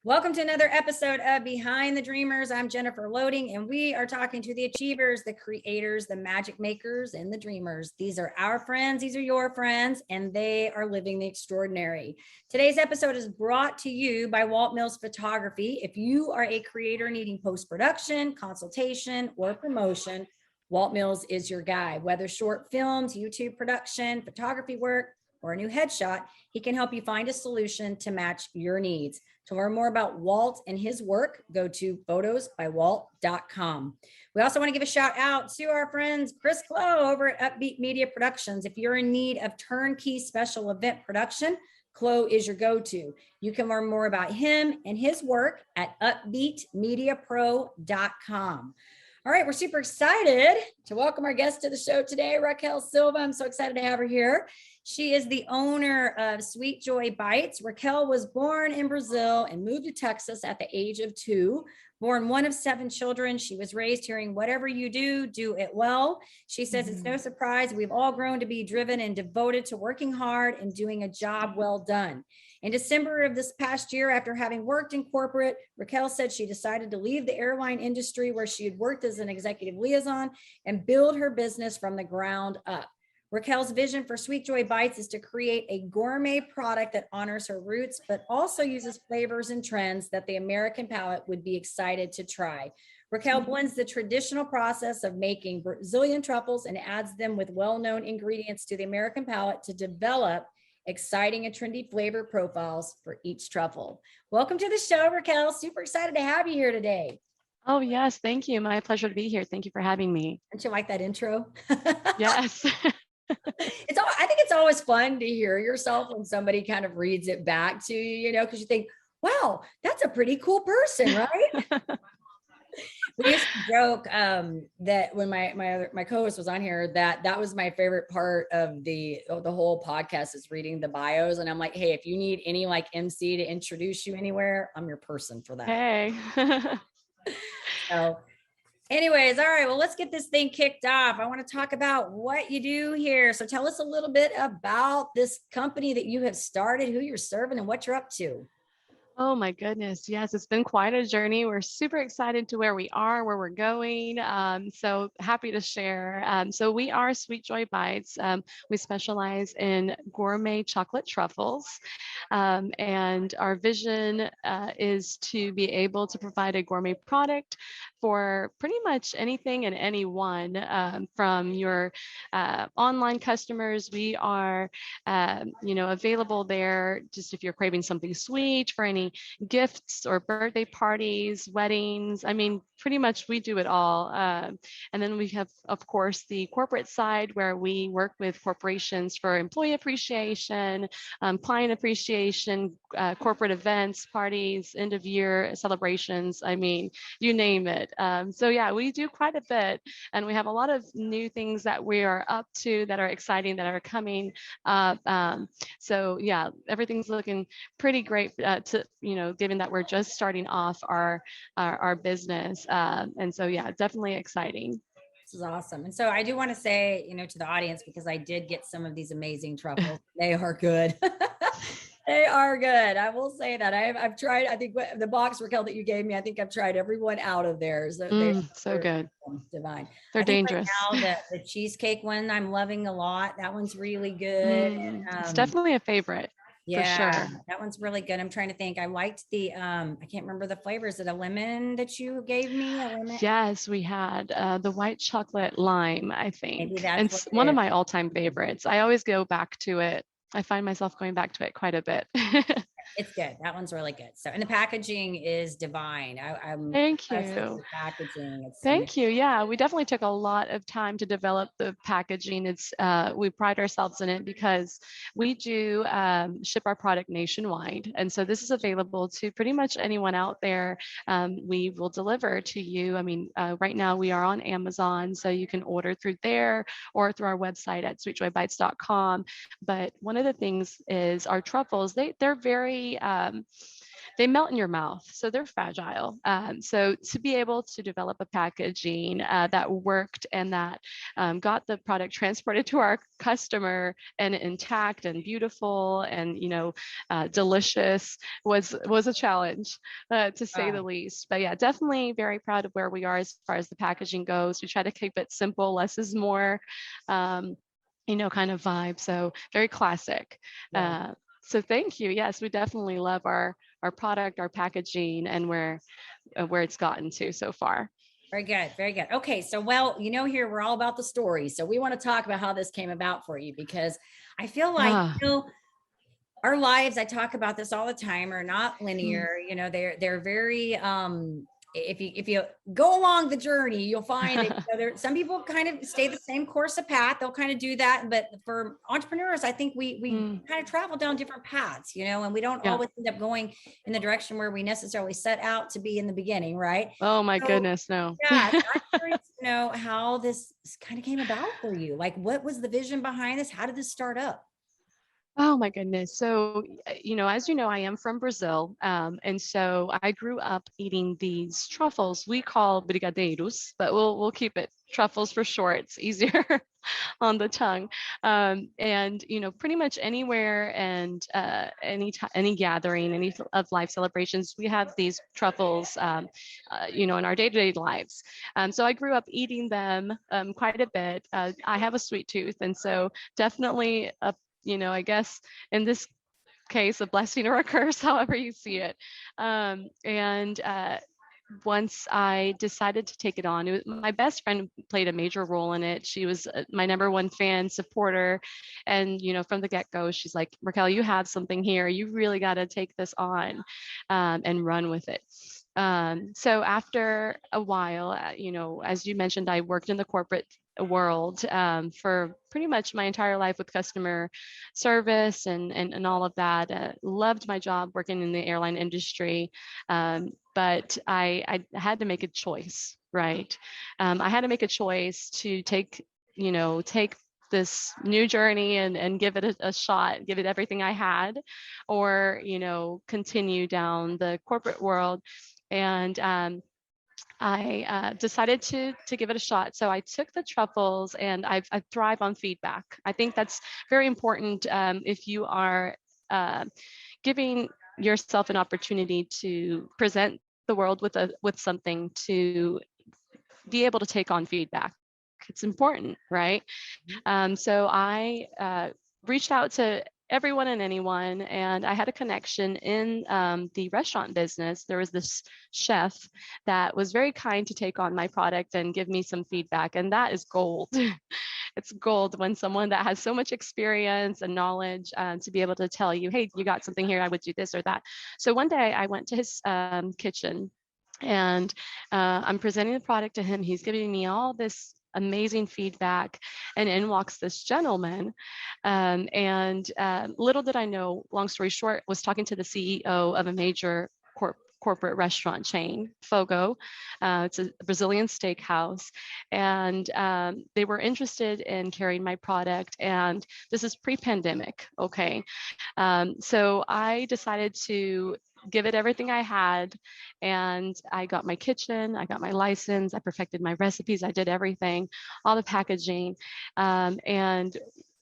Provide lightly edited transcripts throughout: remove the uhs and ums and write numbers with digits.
Welcome to another episode of Behind the Dreamers. I'm Jennifer Loading, and we are talking to the achievers, the creators, the magic makers, and the dreamers. These are our friends, these are your friends, and they are living the extraordinary. Today's episode is brought to you by Walt Mills Photography. If you are a creator needing post-production, consultation, or promotion, Walt Mills is your guy. Whether short films, YouTube production, photography work, or a new headshot, he can help you find a solution to match your needs. To learn more about Walt and his work, go to photosbywalt.com. We also want to give a shout out to our friends Chris Clow over at Upbeat Media Productions. If you're in need of turnkey special event production, Clow is your go-to. You can learn more about him and his work at upbeatmediapro.com. All right, we're super excited to welcome our guest to the show today, Raquel Silva. I'm so excited to have her here. She is the owner of Sweet Joy Bites. Raquel was born in Brazil and moved to Texas at the age of 2. Born one of 7 children, she was raised hearing, whatever you do, do it well. She says it's no surprise we've all grown to be driven and devoted to working hard and doing a job well done. In December of this past year, after having worked in corporate, Raquel said she decided to leave the airline industry where she had worked as an executive liaison and build her business from the ground up. Raquel's vision for Sweet Joy Bites is to create a gourmet product that honors her roots, but also uses flavors and trends that the American palate would be excited to try. Raquel blends the traditional process of making Brazilian truffles and adds them with well-known ingredients to the American palate to develop exciting and trendy flavor profiles for each truffle. Welcome to the show, Raquel. Super excited to have you here today. Oh, yes. Thank you. My pleasure to be here. Thank you for having me. Don't you like that intro? Yes. I think it's always fun to hear yourself when somebody kind of reads it back to you, because you think, wow, that's a pretty cool person, right? We used to joke that when my co-host was on here, that was my favorite part of the whole podcast is reading the bios. And I'm like, hey, if you need any like MC to introduce you anywhere, I'm your person for that. Hey. So anyways, all right, well, let's get this thing kicked off. I want to talk about what you do here. So tell us a little bit about this company that you have started, who you're serving, and what you're up to. Oh my goodness. Yes, it's been quite a journey. We're super excited to where we are, where we're going. So happy to share. So we are Sweet Joy Bites. We specialize in gourmet chocolate truffles. And our vision is to be able to provide a gourmet product for pretty much anything and anyone. From your online customers, we are, available there just if you're craving something sweet, for any gifts or birthday parties, weddings. I mean, pretty much we do it all. And then we have, of course, the corporate side where we work with corporations for employee appreciation, client appreciation, corporate events, parties, end of year celebrations. I mean, you name it. So yeah, we do quite a bit, and we have a lot of new things that we are up to that are exciting, that are coming up. So yeah, everything's looking pretty great given that we're just starting off our business. And so yeah, definitely exciting. This is awesome. And so I do want to say, to the audience, because I did get some of these amazing truffles. They are good. They are good. I will say that I've tried, I think the box, Raquel, that you gave me, I think I've tried every one out of there. So good. Divine. They're dangerous. Right now, the cheesecake one I'm loving a lot. That one's really good. It's definitely a favorite. Yeah, for sure. That one's really good. I'm trying to think. I liked the, I can't remember the flavor. Is it a lemon that you gave me? A lemon? Yes, we had the white chocolate lime, I think. Maybe that's and it's one of my all-time favorites. I always go back to it. I find myself going back to it quite a bit. It's good. That one's really good. So, and the packaging is divine. Thank you. Packaging. Thank you. Yeah, we definitely took a lot of time to develop the packaging. We pride ourselves in it because we do ship our product nationwide. And so this is available to pretty much anyone out there. We will deliver to you. I mean, right now we are on Amazon, so you can order through there or through our website at sweetjoybites.com. But one of the things is our truffles, they're very they melt in your mouth, so they're fragile. So to be able to develop a packaging that worked and that got the product transported to our customer and intact and beautiful and delicious was a challenge, to say the least. But yeah, definitely very proud of where we are as far as the packaging goes. We try to keep it simple, less is more. Kind of vibe. So very classic. Yeah. So thank you. Yes, we definitely love our product, our packaging, and where it's gotten to so far. Very good. Very good. Okay. So, well, here we're all about the story. So we want to talk about how this came about for you, because I feel like, Ah, our lives, I talk about this all the time, are not mm, linear. They're very, if you go along the journey, you'll find that some people kind of stay the same course of path. They'll kind of do that. But for entrepreneurs, I think we mm, kind of travel down different paths, and we don't yeah. always end up going in the direction where we necessarily set out to be in the beginning, right? Oh my So goodness, no. yeah, so I'm curious to know how this kind of came about for you. Like, what was the vision behind this? How did this start up? Oh my goodness. So, as you know, I am from Brazil. And so I grew up eating these truffles we call brigadeiros, but we'll keep it truffles for short. It's easier on the tongue. And, pretty much anywhere and any gathering, any of life celebrations, we have these truffles, in our day-to-day lives. So I grew up eating them quite a bit. I have a sweet tooth. And so definitely I guess in this case, a blessing or a curse, however you see it. And once I decided to take it on, my best friend played a major role in it. She was my number one fan, supporter. And, from the get-go, she's like, Raquel, you have something here. You really got to take this on and run with it. So after a while, as you mentioned, I worked in the corporate world for pretty much my entire life with customer service and all of that. Loved my job working in the airline industry, but I had to make a choice, right? I had to make a choice to take this new journey and give it a shot, give it everything I had, or continue down the corporate world. And I decided to give it a shot. So I took the truffles, and I thrive on feedback. I think that's very important if you are giving yourself an opportunity to present the world with something, to be able to take on feedback. It's important, right? So I reached out to everyone and anyone, and I had a connection in the restaurant business. There was this chef that was very kind to take on my product and give me some feedback, and that is gold. It's gold when someone that has so much experience and knowledge to be able to tell you, hey, you got something here, I would do this or that. So one day I went to his kitchen, and I'm presenting the product to him. He's giving me all this amazing feedback, and in walks this gentleman. And little did I know, long story short, was talking to the CEO of a major corporate restaurant chain, Fogo. It's a Brazilian steakhouse, and they were interested in carrying my product. And this is pre-pandemic, okay? So I decided to give it everything I had, and I got my kitchen, I got my license, I perfected my recipes, I did everything, all the packaging, and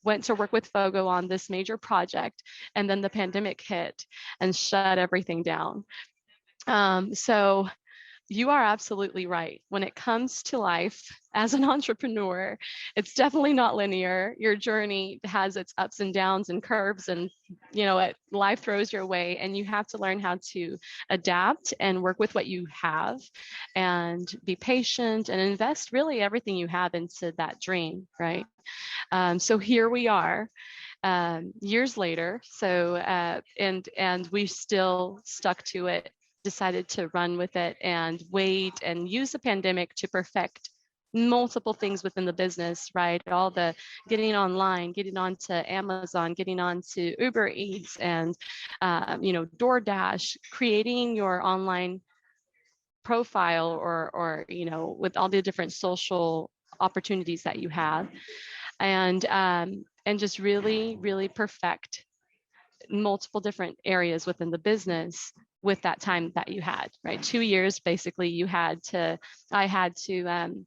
went to work with Fogo on this major project. And then the pandemic hit and shut everything down. So you are absolutely right. When it comes to life as an entrepreneur, it's definitely not linear. Your journey has its ups and downs and curves, and life throws your way, and you have to learn how to adapt and work with what you have, and be patient and invest really everything you have into that dream, right? So here we are. Years later, so and we still stuck to it, decided to run with it and wait and use the pandemic to perfect multiple things within the business, right? All the getting online, getting onto Amazon, getting onto Uber Eats and, DoorDash, creating your online profile or with all the different social opportunities that you have, and just really, really perfect multiple different areas within the business with that time that you had, right? 2 years, basically, I had to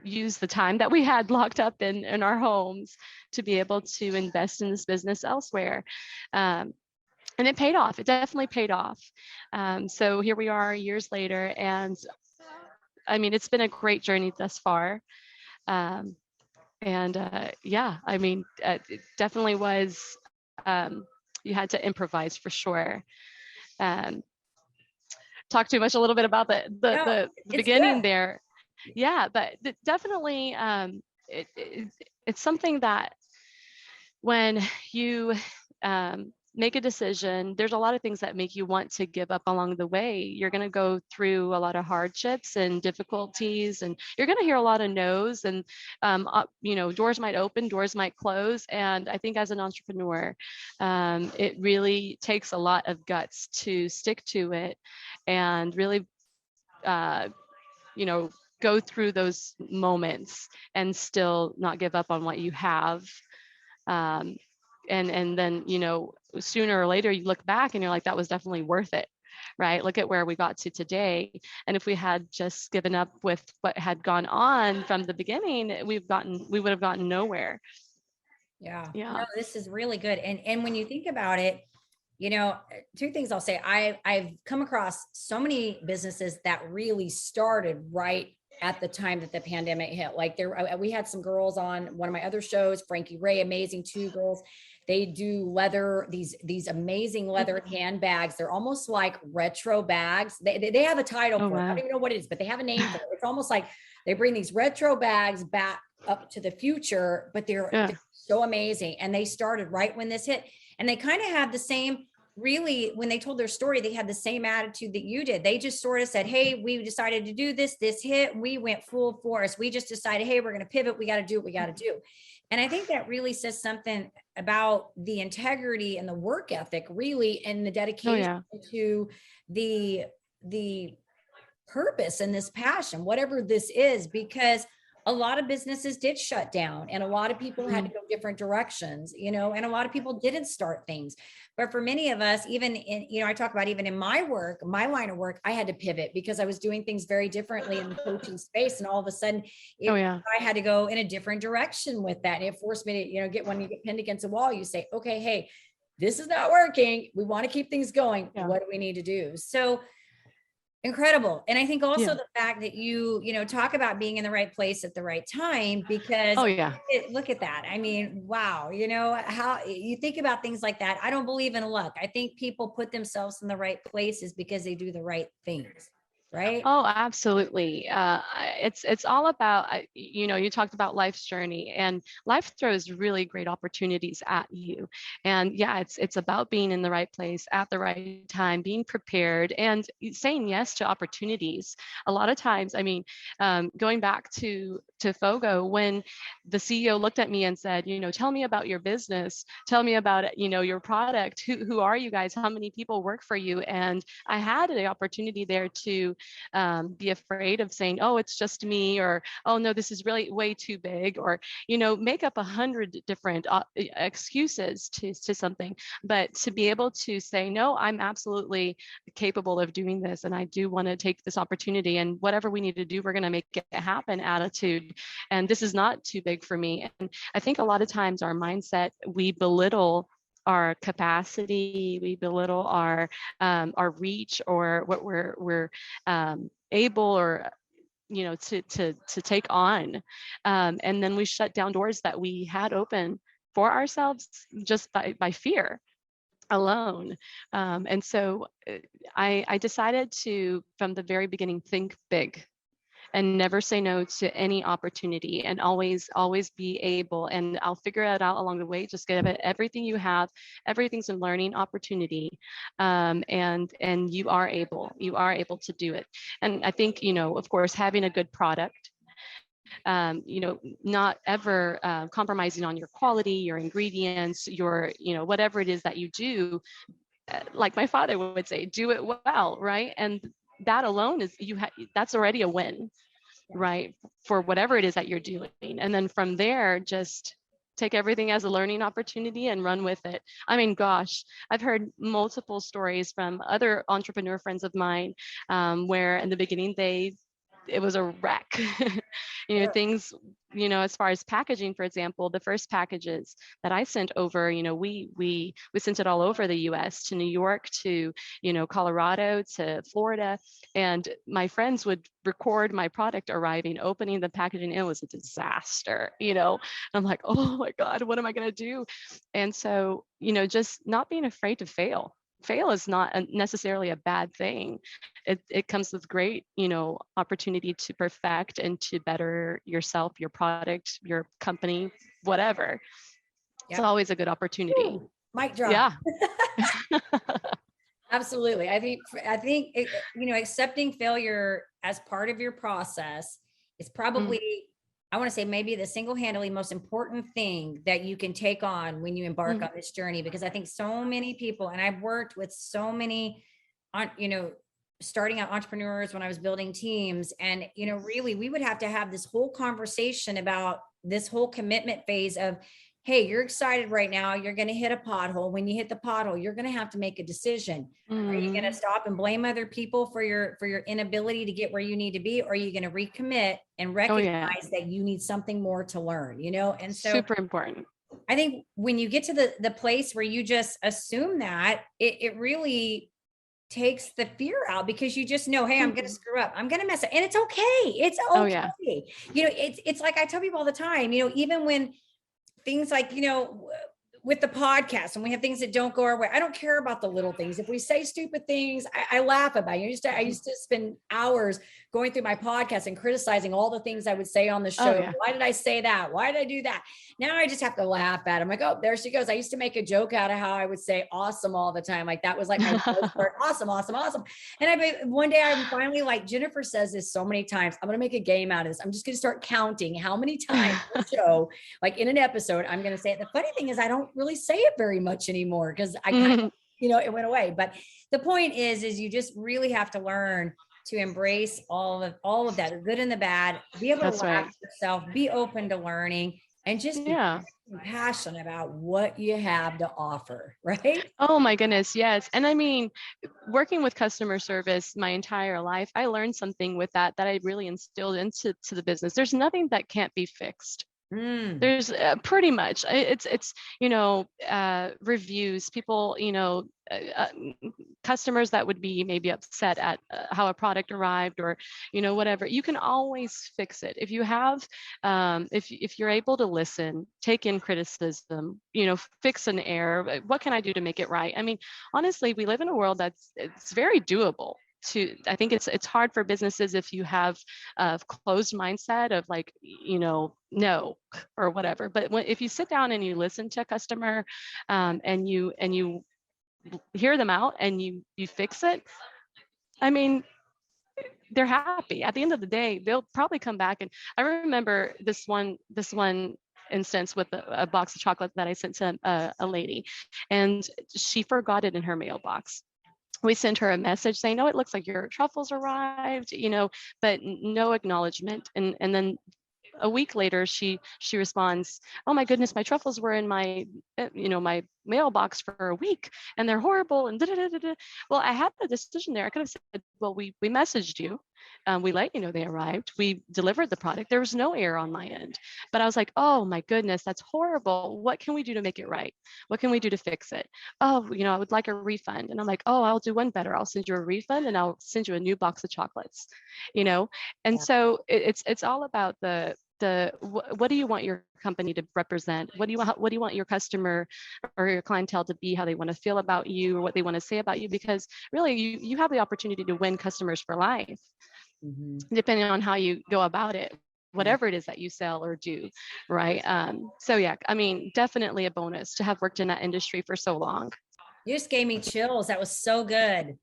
use the time that we had locked up in our homes to be able to invest in this business elsewhere. And it paid off. It definitely paid off. So here we are years later, and I mean, it's been a great journey thus far. Yeah, I mean, it definitely was, you had to improvise for sure. Um, Talk too much a little bit about No, the it's beginning good. there. Yeah, but definitely, it's something that when you make a decision, there's a lot of things that make you want to give up along the way. You're going to go through a lot of hardships and difficulties, and you're going to hear a lot of no's, and doors might open, doors might close. And I think as an entrepreneur, it really takes a lot of guts to stick to it and really, go through those moments and still not give up on what you have. Um, and then, sooner or later you look back and you're like, that was definitely worth it, right? Look at where we got to today. And if we had just given up with what had gone on from the beginning, we would have gotten nowhere. Yeah. Yeah. No, this is really good. And when you think about it, two things I'll say. I've come across so many businesses that really started right at the time that the pandemic hit. Like we had some girls on one of my other shows, Frankie Ray, amazing, two girls. They do leather, these amazing leather handbags. They're almost like retro bags. They have a title Oh, for it. I wow. don't even know what it is, but they have a name for it. It's almost like they bring these retro bags back up to the future, but Yeah. they're so amazing. And they started right when this hit. And they kind of had the same, really, when they told their story, they had the same attitude that you did. They just sort of said, hey, we decided to do this hit, we went full force. We just decided, hey, we're going to pivot. We got to do what we got to do. And I think that really says something about the integrity and the work ethic, really, and the dedication to the purpose and this passion, whatever this is, because a lot of businesses did shut down and a lot of people had to go different directions, and a lot of people didn't start things. But for many of us, even in, I talk about even in my work, my line of work, I had to pivot because I was doing things very differently in the coaching space. And all of a sudden I had to go in a different direction with that. And it forced me to, when you get pinned against a wall, you say, okay, hey, this is not working. We want to keep things going. Yeah. What do we need to do? So incredible. And I think also the fact that you talk about being in the right place at the right time, because look at that. I mean, wow. How you think about things like that. I don't believe in luck. I think people put themselves in the right places because they do the right things. Right? Oh, absolutely. It's all about, you talked about life's journey, and life throws really great opportunities at you. And yeah, it's about being in the right place at the right time, being prepared, and saying yes to opportunities. A lot of times, I mean, going back to Fogo, when the CEO looked at me and said, tell me about your business, tell me about it, your product, who are you guys, how many people work for you? And I had the opportunity there to be afraid of saying, oh, it's just me, or, oh no, this is really way too big, or, make up 100 different excuses to something. But to be able to say, no, I'm absolutely capable of doing this, and I do want to take this opportunity, and whatever we need to do, we're going to make it happen attitude. And this is not too big for me. And I think a lot of times our mindset, we belittle our capacity, we belittle our reach, or what we're able, or to take on, and then we shut down doors that we had open for ourselves just by fear alone. And so I decided to, from the very beginning, think big and never say no to any opportunity, and always be able, and I'll figure it out along the way. Just give it everything you have. Everything's a learning opportunity. And you are able to do it. And I think, of course, having a good product, not ever compromising on your quality, your ingredients, your, whatever it is that you do, like my father would say, do it well, right? And that alone is, that's already a win, right? For whatever it is that you're doing. And then from there, just take everything as a learning opportunity and run with it. I mean, gosh, I've heard multiple stories from other entrepreneur friends of mine, where in the beginning it was a wreck. Sure. Things, as far as packaging, for example, the first packages that I sent over, we sent it all over the US, to New York, to, Colorado, to Florida. And my friends would record my product arriving, opening the packaging. It was a disaster. I'm like, oh my God, what am I going to do? And so, just not being afraid to fail. Fail is not necessarily a bad thing. It comes with great, opportunity to perfect and to better yourself, your product, your company, whatever. It's Yep. always a good opportunity. Ooh, mic drop. Yeah. Absolutely. I think accepting failure as part of your process is probably, I want to say, maybe the single-handedly most important thing that you can take on when you embark on this journey, because I think so many people, and I've worked with so many, starting out entrepreneurs when I was building teams, and, really we would have to have this whole conversation about this whole commitment phase of, hey, you're excited right now. You're going to hit a pothole. When you hit the pothole, you're going to have to make a decision. Are you going to stop and blame other people for your inability to get where you need to be? Or are you going to recommit and recognize that you need something more to learn, And so super important. I think when you get to the place where you just assume that, it really takes the fear out, because you just know, hey, I'm going to screw up. I'm going to mess up. And it's okay. It's okay. Oh, yeah. It's like I tell people all the time, even when things like, with the podcast, and we have things that don't go our way, I don't care about the little things. If we say stupid things, I laugh about it. I used to spend hours going through my podcast and criticizing all the things I would say on the show. Oh, yeah. Why did I say that? Why did I do that? Now I just have to laugh at it. I'm like, oh, there she goes. I used to make a joke out of how I would say awesome all the time. Like that was like my word, awesome, awesome, awesome. And one day I'm finally like, Jennifer says this so many times, I'm going to make a game out of this. I'm just going to start counting how many times the show, like in an episode, I'm going to say it. The funny thing is I don't really say it very much anymore, because I kind of, it went away. But the point is you just really have to learn to embrace all of that, the good and the bad, be able to laugh at yourself, be open to learning, and just be passionate about what you have to offer, right? Oh my goodness, yes. And I mean, working with customer service my entire life, I learned something with that I really instilled into the business. There's nothing that can't be fixed. There's pretty much it's reviews, people, customers that would be maybe upset at how a product arrived, or whatever. You can always fix it if you have if you're able to listen, take in criticism, fix an error. What can I do to make it right? I mean, honestly, we live in a world it's very doable. I think it's hard for businesses if you have a closed mindset of like, no, or whatever. But if you sit down and you listen to a customer, and you hear them out and you fix it, I mean, they're happy. At the end of the day, they'll probably come back. And I remember this one instance with a box of chocolate that I sent to a lady, and she forgot it in her mailbox. We sent her a message saying, "Oh, it looks like your truffles arrived," but no acknowledgement. And then a week later, she responds, "Oh my goodness, my truffles were in my my mailbox for a week, and they're horrible." And well, I had the decision there. I could have said, "Well, we messaged you, we let you know they arrived, we delivered the product. There was no error on my end." But I was like, "Oh my goodness, that's horrible. What can we do to make it right? What can we do to fix it? Oh, I would like a refund." And I'm like, "Oh, I'll do one better. I'll send you a refund, and I'll send you a new box of chocolates." And so it's all about what do you want your company to represent? What do you want your customer or your clientele to be, how they want to feel about you, or what they want to say about you? Because really you have the opportunity to win customers for life, depending on how you go about it, whatever it is that you sell or do, right? So yeah, I mean, definitely a bonus to have worked in that industry for so long. You just gave me chills. That was so good.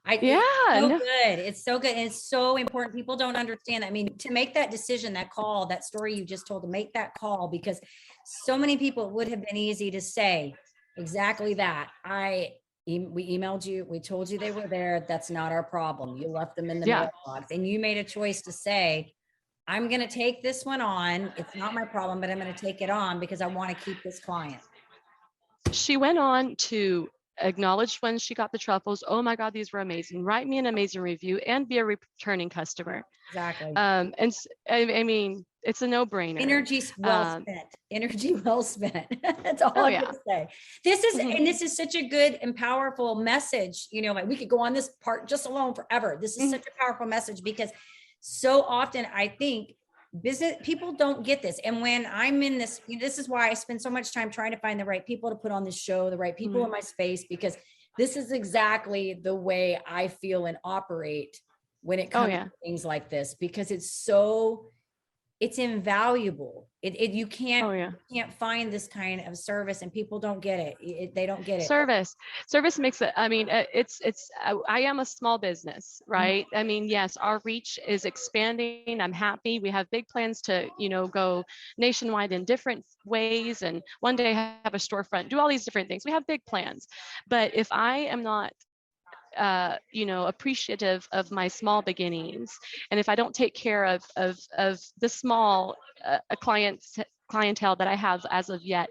It's so good. And it's so important. People don't understand that. I mean, to make that decision, that call, that story you just told, to make that call, because so many people, it would have been easy to say exactly that. We emailed you, we told you they were there. That's not our problem. You left them in the mailbox, and you made a choice to say, I'm going to take this one on. It's not my problem, but I'm going to take it on because I want to keep this client. She went on to acknowledge when she got the truffles. Oh my God, these were amazing. Write me an amazing review and be a returning customer. Exactly. I mean, it's a no-brainer. Energy well spent. Energy well spent. That's all I'm gonna say. This is and this is such a good and powerful message. You know, like we could go on this part just alone forever. This is such a powerful message because so often I think business people don't get this. And when I'm in this, this is why I spend so much time trying to find the right people to put on this show, the right people in my space, because this is exactly the way I feel and operate when it comes to things like this, because it's invaluable. You can't find this kind of service, and people don't get it. They don't get it. Service makes it. I mean, I am a small business, right? I mean, yes, our reach is expanding. I'm happy. We have big plans to, go nationwide in different ways, and one day have a storefront, do all these different things. We have big plans, but if I am not appreciative of my small beginnings, and if I don't take care of the small clientele that I have as of yet,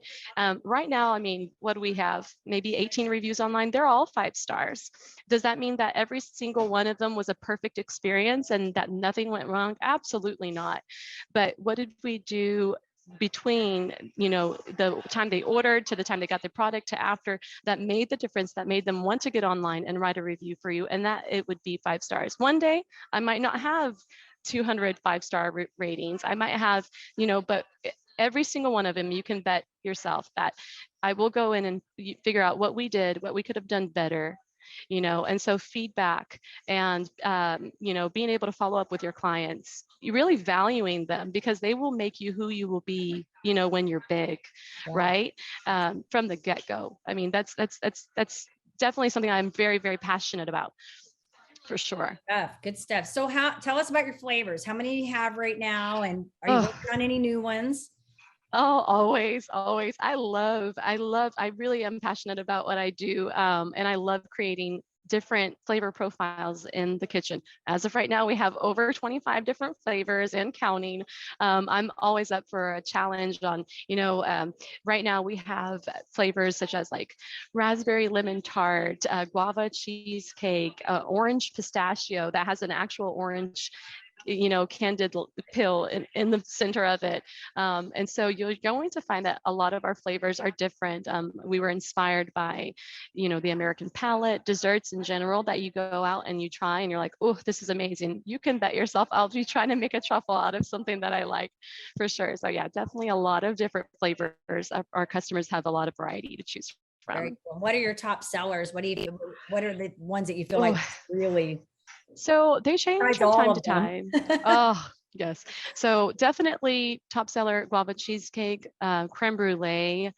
right now, I mean, what do we have? Maybe 18 reviews online. They're all 5 stars. Does that mean that every single one of them was a perfect experience and that nothing went wrong? Absolutely not. But what did we do between the time they ordered to the time they got the product to after, that made the difference, that made them want to get online and write a review for you, and that it would be 5 stars. One day I might not have 200 5-star ratings. I might have, but every single one of them, you can bet yourself that I will go in and figure out what we did, what we could have done better, and so feedback and, being able to follow up with your clients, you really valuing them, because they will make you who you will be, when you're big, right? From the get-go. I mean, that's definitely something I'm very, very passionate about, for sure. Good stuff. So tell us about your flavors. How many do you have right now? And are you working on any new ones? Oh, always. I really am passionate about what I do. And I love creating different flavor profiles in the kitchen. As of right now, we have over 25 different flavors and counting. I'm always up for a challenge on, right now we have flavors such as like raspberry lemon tart, guava cheesecake, orange pistachio that has an actual orange candid pill in the center of it. And so you're going to find that a lot of our flavors are different. We were inspired by, the American palate, desserts in general that you go out and you try and you're like, oh, this is amazing. You can bet yourself I'll be trying to make a truffle out of something that I like, for sure. So yeah, definitely a lot of different flavors. Our customers have a lot of variety to choose from. Very cool. What are your top sellers? What are the ones that you feel like really? So they change from time to time. Oh, yes. So definitely top seller, guava cheesecake, creme brulee.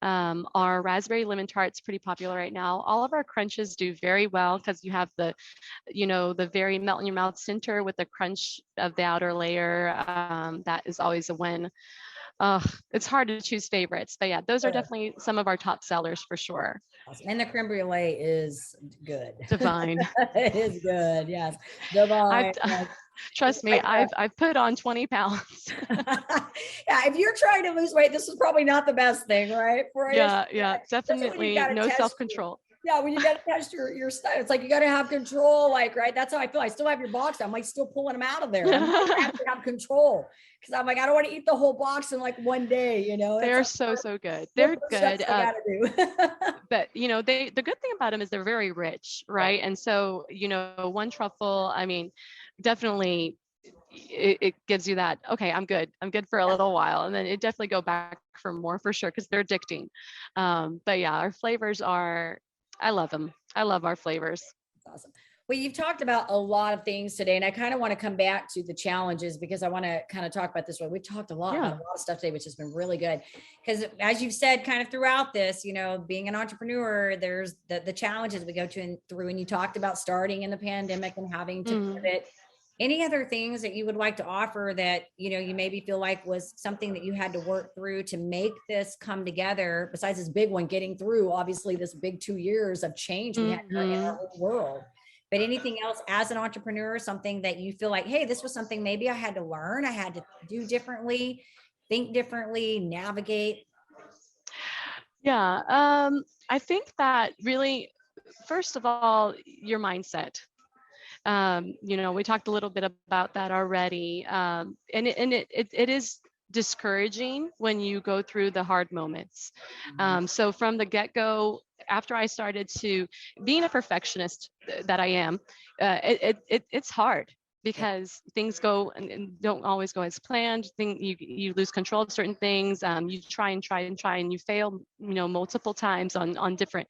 Our raspberry lemon tart's pretty popular right now. All of our crunches do very well because you have the, the very melt in your mouth center with the crunch of the outer layer. That is always a win. It's hard to choose favorites, but yeah, those are definitely some of our top sellers for sure. Awesome. And the creme brulee is good. Divine. It is good. Yes. Divine. Trust me, I've put on 20 pounds. Yeah. If you're trying to lose weight, this is probably not the best thing, right? Yeah. Definitely no self-control. Yeah, when you got to test your stuff, it's like you got to have control. Like, right? That's how I feel. I still have your box. I'm like still pulling them out of there. I have to have control because I'm like, I don't want to eat the whole box in like one day. They're so good. They're good. But the good thing about them is they're very rich, right? And so one truffle, I mean, definitely. It gives you that, okay, I'm good for a little while, and then it definitely go back for more, for sure, because they're addicting. But yeah, our flavors are, I love them. I love our flavors. That's awesome. Well, you've talked about a lot of things today, and I kind of want to come back to the challenges because I want to kind of talk about this. We talked a lot about a lot of stuff today, which has been really good. Because as you've said, kind of throughout this, being an entrepreneur, there's the challenges we go through, and you talked about starting in the pandemic and having to pivot. Any other things that you would like to offer that, you maybe feel like was something that you had to work through to make this come together, besides this big one, getting through, obviously, this big 2 years of change we had in our whole world? but anything else as an entrepreneur, something that you feel like, hey, this was something maybe I had to learn, I had to do differently, think differently, navigate? Yeah, I think that really, first of all, your mindset. We talked a little bit about that already, and it is discouraging when you go through the hard moments. So from the get-go, after I started to being a perfectionist that I am, it's hard because things go and don't always go as planned. You lose control of certain things. You try and try and try, and you fail, multiple times on different,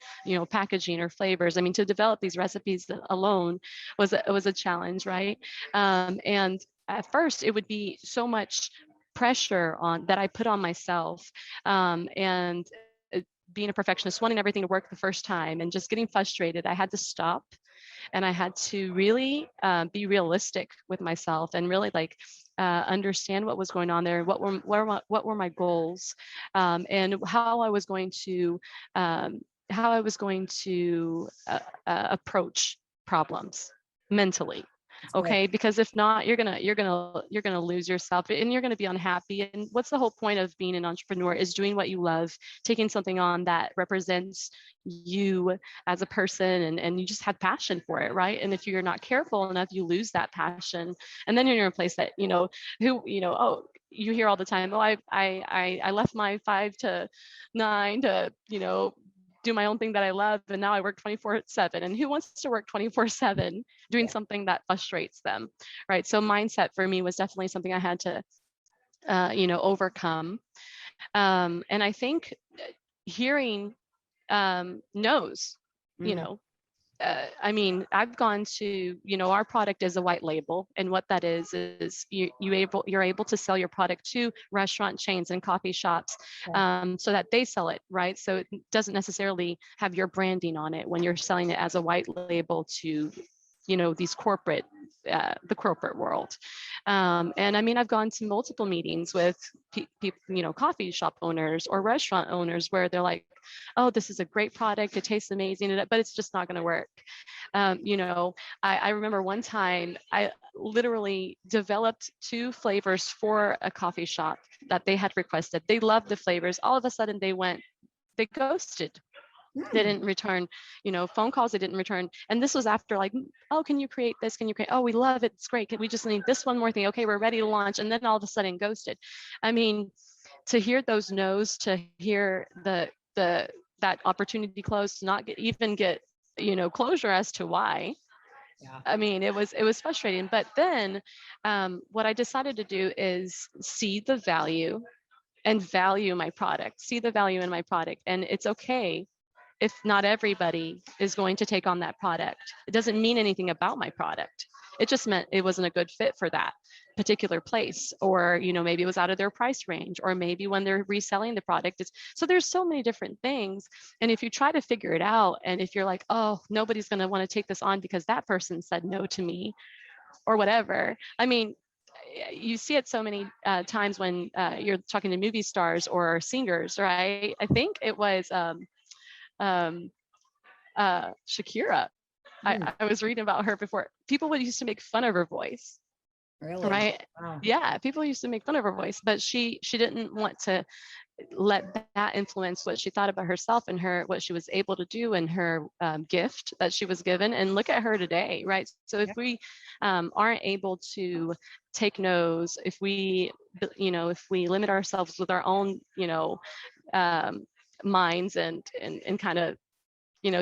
packaging or flavors. I mean, to develop these recipes alone was a challenge, right? And at first, it would be so much pressure on that I put on myself, and being a perfectionist, wanting everything to work the first time, and just getting frustrated. I had to stop, and I had to really be realistic with myself, and really understand what was going on there, what were my goals, and how I was going to approach problems mentally. Okay, because if not, you're gonna lose yourself, and you're gonna be unhappy. And what's the whole point of being an entrepreneur? Is doing what you love, taking something on that represents you as a person, and you just have passion for it, right? And if you're not careful enough, you lose that passion, and then you're in a place that oh, you hear all the time, oh, I left my 5 to 9 to do my own thing that I love, and now I work 24/7. And who wants to work 24/7 doing something that frustrates them, right? So mindset for me was definitely something I had to overcome. And I think hearing no's, I mean, I've gone to, our product is a white label, and what that is you're able to sell your product to restaurant chains and coffee shops, so that they sell it, right? So it doesn't necessarily have your branding on it when you're selling it as a white label to, these the corporate world. And I mean, I've gone to multiple meetings with people, coffee shop owners or restaurant owners, where they're like, oh, this is a great product, it tastes amazing, but it's just not going to work. I remember one time I literally developed 2 flavors for a coffee shop that they had requested. They loved the flavors. All of a sudden they ghosted. They didn't return, phone calls, they didn't return. And this was after oh, can you create this? Can you create, oh, we love it, it's great. We just need this one more thing. Okay, we're ready to launch. And then all of a sudden ghosted. I mean, to hear those no's, to hear that opportunity close, to not get closure as to why. I mean, it was frustrating. But then what I decided to do is see the value and value my product, see the value in my product. And it's okay if not everybody is going to take on that product. It doesn't mean anything about my product. It just meant it wasn't a good fit for that particular place, or maybe it was out of their price range, or maybe when they're reselling the product. So there's so many different things. And if you try to figure it out, and if you're like, oh, nobody's going to want to take this on because that person said no to me, or whatever. I mean, you see it so many times when you're talking to movie stars or singers, right? I think it was Shakira. I was reading about her before. People would used to make fun of her voice. Really? Right? Wow. Yeah, people used to make fun of her voice, but she didn't want to let that influence what she thought about herself and what she was able to do, and her gift that she was given. And look at her today, right? So if we aren't able to take no's, if we limit ourselves with our own minds and kind of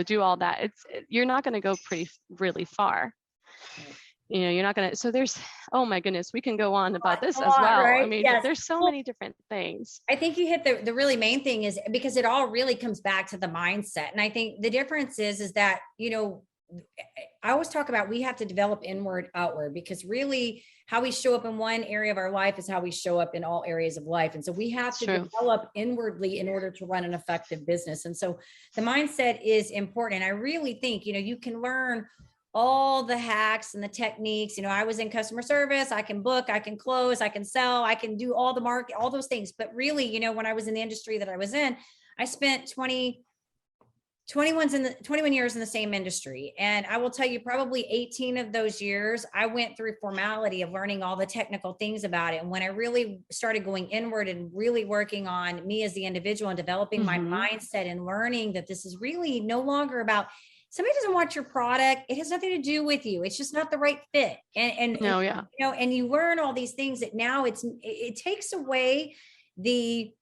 do all that, you're not going to go really far. You're not going to. So there's, oh my goodness, we can go on about this as well. Right? I mean, yes. There's so many different things. I think you hit the really main thing, is because it all really comes back to the mindset. And I think the difference is that, I always talk about, we have to develop inward, outward, because really how we show up in one area of our life is how we show up in all areas of life. And so we have to develop inwardly in order to run an effective business. And so the mindset is important. And I really think, you can learn all the hacks and the techniques. I was in customer service. I can book, I can close, I can sell, I can do all the market, all those things. But really, when I was in the industry that I was in, I spent 20 21 years in the same industry. And I will tell you, probably 18 of those years, I went through formality of learning all the technical things about it. And when I really started going inward and really working on me as the individual and developing my mindset and learning that this is really no longer about somebody doesn't want your product. It has nothing to do with you. It's just not the right fit. No, yeah. You know, and you learn all these things that now it takes away the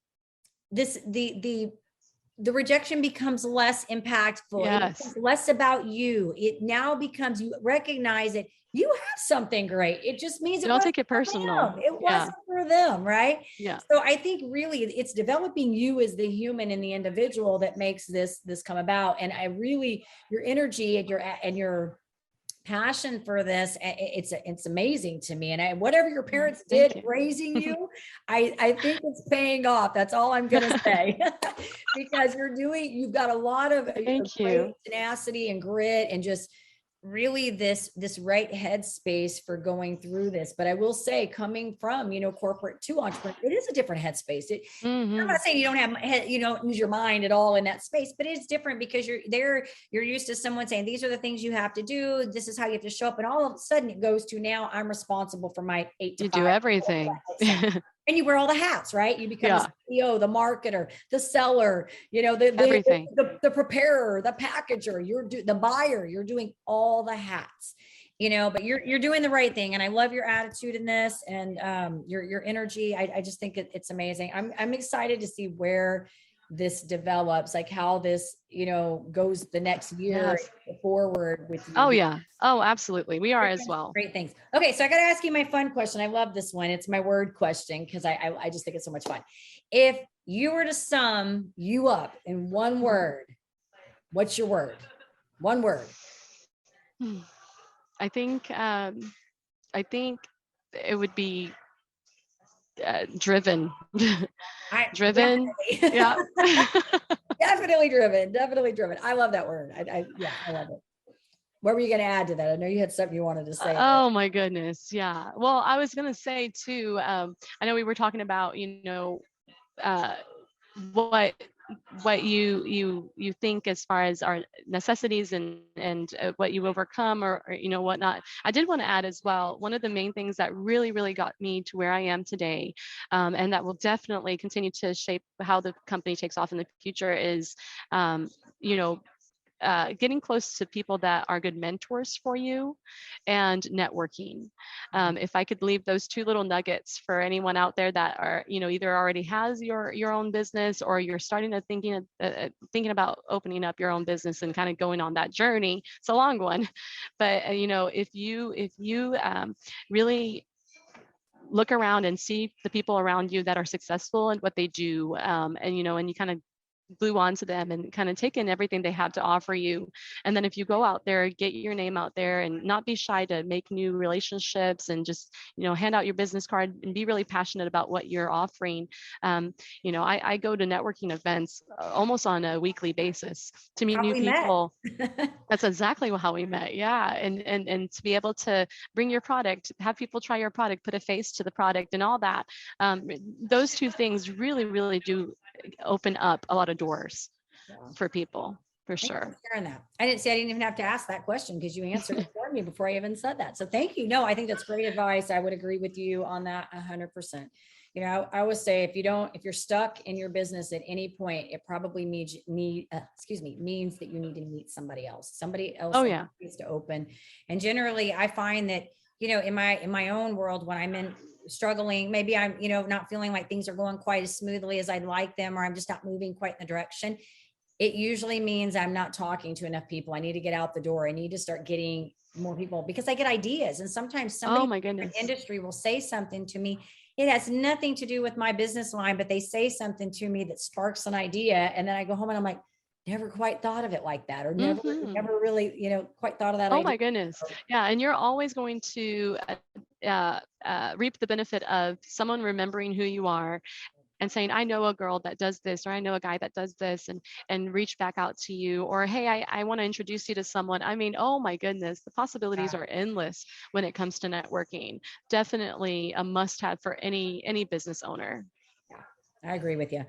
rejection becomes less impactful. It Yes. becomes less about you. It now becomes, you recognize that you have something great. It just means it Don't wasn't take it for personal. them. It Yeah. wasn't for them, right? Yeah. So I think really it's developing you as the human and the individual that makes this come about. And I really, your energy and your passion for this, it's amazing to me. And whatever your parents Thank did you. raising you, I think it's paying off. That's all I'm gonna say. Because you've got a lot of Thank great you. tenacity and grit and just really this right headspace for going through this. But I will say, coming from, you know, corporate to entrepreneur, it is a different headspace. I'm not saying you don't have, you don't use your mind at all in that space, but it's different because you're used to someone saying, these are the things you have to do. This is how you have to show up. And all of a sudden it goes to, now I'm responsible for my 8 to You 5. do everything. And you wear all the hats, right? You become Yeah. the CEO, the marketer, the seller, you know, Everything. the preparer, the packager, the buyer, you're doing all the hats, you know, but you're doing the right thing. And I love your attitude in this and your energy. I just think it's amazing. I'm excited to see where this develops, like how this, you know, goes the next year forward with you. Oh yeah. Oh, absolutely. We are as well. Great things. Okay. So I got to ask you my fun question. I love this one. It's my word question because I just think it's so much fun. If you were to sum you up in one word, what's your word? One word. I think it would be driven. Driven. Yeah. Definitely driven. I love that word. Yeah, I love it. What were you going to add to that? I know you had something you wanted to say. Oh my goodness. Yeah. Well, I was going to say too, I know we were talking about, you know, what you think as far as our necessities and what you overcome or you know whatnot. I did want to add as well, one of the main things that really got me to where I am today, and that will definitely continue to shape how the company takes off in the future is you know, getting close to people that are good mentors for you and networking. If I could leave those two little nuggets for anyone out there that are, you know, either already has your own business or you're starting to thinking about opening up your own business and kind of going on that journey. It's a long one, but you know, if you really look around and see the people around you that are successful and what they do, and you know, and you kind of glue onto them and kind of take in everything they have to offer you. And then if you go out there, get your name out there and not be shy to make new relationships and just, you know, hand out your business card and be really passionate about what you're offering. You know, I go to networking events almost on a weekly basis to meet new people. That's exactly how we met. Yeah. And to be able to bring your product, have people try your product, put a face to the product and all that. Those two things really do open up a lot of doors for people, for sure. Sharing that. I didn't even have to ask that question because you answered it for me before I even said that. So thank you. No, I think that's great advice. I would agree with you on that 100%. You know, I always say if you're stuck in your business at any point, it probably means that you need to meet somebody else. Somebody else needs to open. And generally, I find that, you know, in my own world, when I'm struggling, maybe I'm, you know, not feeling like things are going quite as smoothly as I'd like them, or I'm just not moving quite in the direction. It usually means I'm not talking to enough people. I need to get out the door. I need to start getting more people because I get ideas. And sometimes somebody in the industry will say something to me. It has nothing to do with my business line, but they say something to me that sparks an idea. And then I go home and I'm like, never quite thought of it like that, or never really, you know, quite thought of that. Oh my goodness. Yeah. And you're always going to reap the benefit of someone remembering who you are and saying, I know a girl that does this, or I know a guy that does this, and reach back out to you, or, hey, I want to introduce you to someone. I mean, oh my goodness, the possibilities are endless when it comes to networking. Definitely a must-have for any business owner. I agree with you.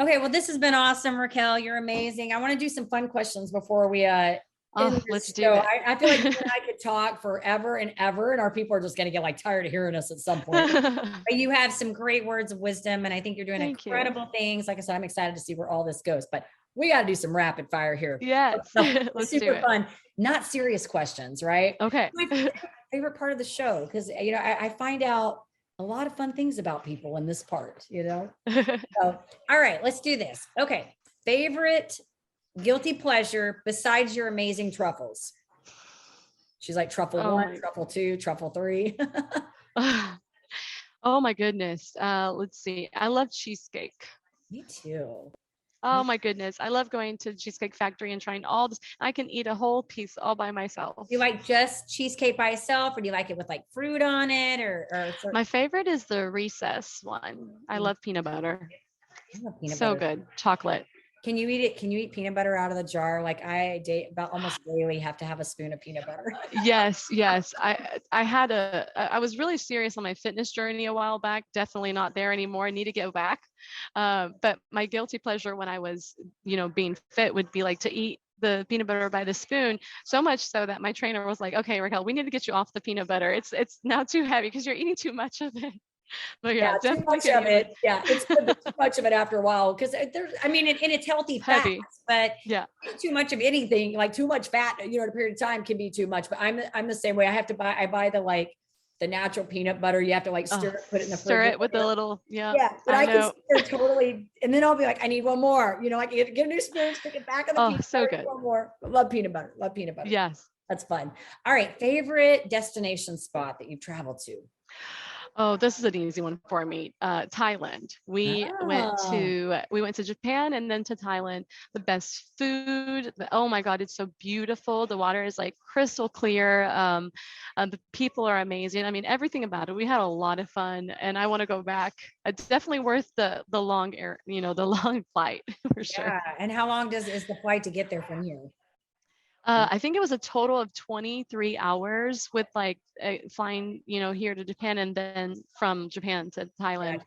Okay, well, this has been awesome, Raquel. You're amazing. I want to do some fun questions before we end Oh, this let's do show. it. I feel like you and I could talk forever and ever, and our people are just going to get like tired of hearing us at some point. But you have some great words of wisdom, and I think you're doing Thank you. incredible things. Like I said, I'm excited to see where all this goes. But we got to do some rapid fire here. Yes, So, let's do super it. fun, not serious questions, right? Okay. My favorite part of the show, because I find out a lot of fun things about people in this part, So, all right, let's do this. Okay. Favorite guilty pleasure besides your amazing truffles? She's like truffle one, truffle two, truffle three. Oh my goodness. Let's see. I love cheesecake. Me too. Oh my goodness. I love going to Cheesecake Factory and trying all this. I can eat a whole piece all by myself. Do you like just cheesecake by itself, or do you like it with like fruit on it, or My favorite is the recess one. I love peanut butter. I love peanut So butter. good. Chocolate. Can you eat it? Can you eat peanut butter out of the jar? Like I about almost daily have to have a spoon of peanut butter. Yes. I was really serious on my fitness journey a while back. Definitely not there anymore. I need to get back. But my guilty pleasure when I was, being fit would be like to eat the peanut butter by the spoon, so much so that my trainer was like, okay, Raquel, we need to get you off the peanut butter. It's now too heavy because you're eating too much of it. But yeah, too much of it. Yeah, it's good, too much of it after a while, because there's, and it's healthy fat, but too much of anything, like too much fat, in a period of time can be too much. But I'm the same way. I buy the natural peanut butter. You have to like stir it, put it in the stir fridge. it with a little, yeah. But I can stir totally, and then I'll be like, I need one more. Like get a new spoon, stick it back on the peanut so butter, good. One more. Love peanut butter. Yes, that's fun. All right, favorite destination spot that you've traveled to? Oh, this is an easy one for me. Thailand. We went to Japan and then to Thailand. The best food. Oh my God, it's so beautiful. The water is like crystal clear. The people are amazing. I mean, everything about it. We had a lot of fun, and I want to go back. It's definitely worth the long the long flight for sure. Yeah. And how long is the flight to get there from here? I think it was a total of 23 hours with flying, here to Japan and then from Japan to Thailand.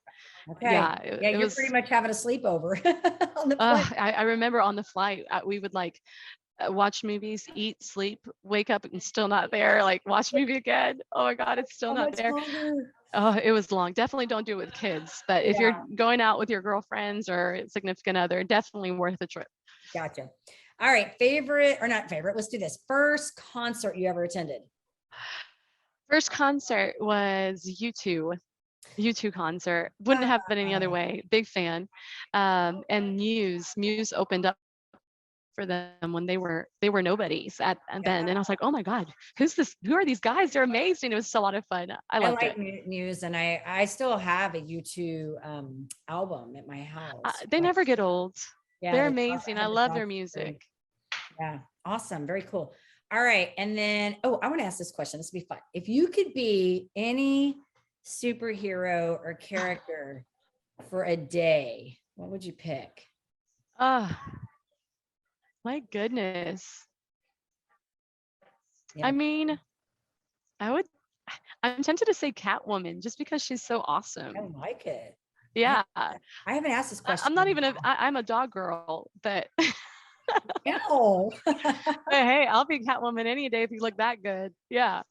Okay. Yeah. You're was pretty much having a sleepover on the flight. I remember on the flight, we would watch movies, eat, sleep, wake up and still not there. Like watch movie again. Oh my God, it's still not there. Longer? Oh, it was long. Definitely don't do it with kids. But if you're going out with your girlfriends or significant other, definitely worth the trip. Gotcha. All right, favorite or not favorite, let's do this. First concert you ever attended? First concert was U2 concert. Wouldn't have been any other way. Big fan. And Muse opened up for them when they were nobodies at then. And I was like, oh my God, who's this? Who are these guys? They're amazing. It was a lot of fun. I loved it. Muse, and I still have a U2 album at my house. They never get old. Yeah, they're amazing. I love their music. Yeah, awesome. Very cool. All right. And then, I want to ask this question. This will be fun. If you could be any superhero or character for a day, what would you pick? My goodness. Yeah. I mean, I'm tempted to say Catwoman just because she's so awesome. I like it. Yeah. I haven't asked this question. I'm not even I'm a dog girl, but no. Hey, I'll be Catwoman any day if you look that good. Yeah.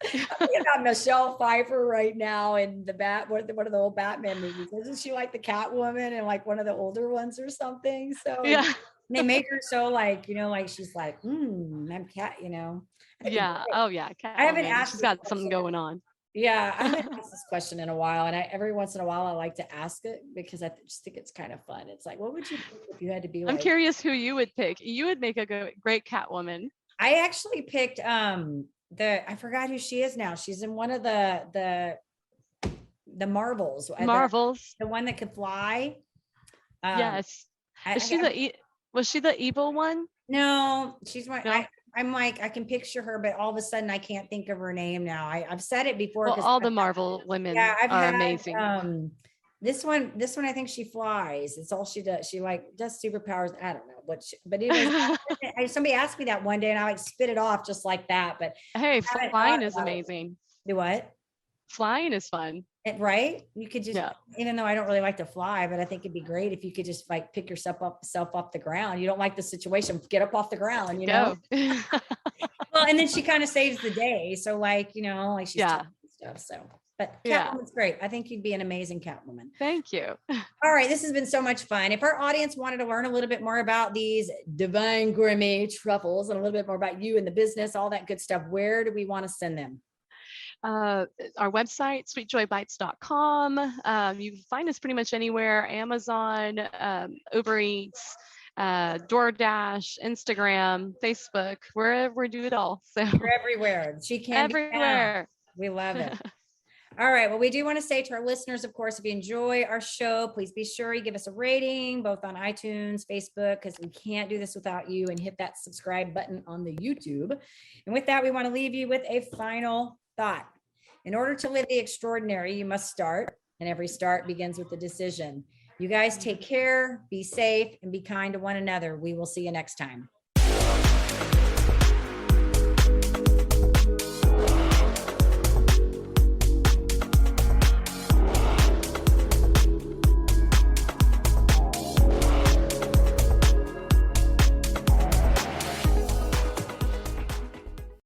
I'm thinking about Michelle Pfeiffer right now in one of the old Batman movies. Isn't she like the Catwoman in like one of the older ones or something? So yeah. They make her so like she's like, I'm cat, Yeah. Oh yeah. Catwoman. I haven't asked. She's got something going on. Yeah, I haven't asked this question in a while, and every once in a while I like to ask it because I just think it's kind of fun. It's like, what would you pick if you had to be? I'm curious who you would pick. You would make a great Catwoman. I actually picked I forgot who she is now. She's in one of the Marvels. The one that could fly. Yes. Was she the evil one? No, she's my. No? I'm like, I can picture her, but all of a sudden I can't think of her name now. I've said it before. Well, all the Marvel women are amazing. This one, I think she flies. It's all she does. She does superpowers. I don't know what, but anyways, somebody asked me that one day and I spit it off just like that. But hey, flying is amazing. Do what? Flying is fun. Right? You could just, Yeah. even though I don't really like to fly, but I think it'd be great if you could just like pick yourself off the ground. You don't like the situation, get up off the ground, you know? Go. Well, and then she kind of saves the day. So like, you know, like she's Yeah. stuff. So, but Yeah. Catwoman's great. I think you'd be an amazing Catwoman. Thank you. All right. This has been so much fun. If our audience wanted to learn a little bit more about these divine gourmet truffles and a little bit more about you and the business, all that good stuff, where do we want to send them? Our website, sweetjoybites.com. You can find us pretty much anywhere: Amazon, Uber Eats, DoorDash, Instagram, Facebook, wherever we do it all. So You're everywhere. She can be found. everywhere. We love it. All right. Well, we do want to say to our listeners, of course, if you enjoy our show, please be sure you give us a rating, both on iTunes, Facebook, because we can't do this without you, and hit that subscribe button on the YouTube. And with that, we want to leave you with a final thought. In order to live the extraordinary, you must start, and every start begins with a decision. You guys take care, be safe, and be kind to one another. We will see you next time.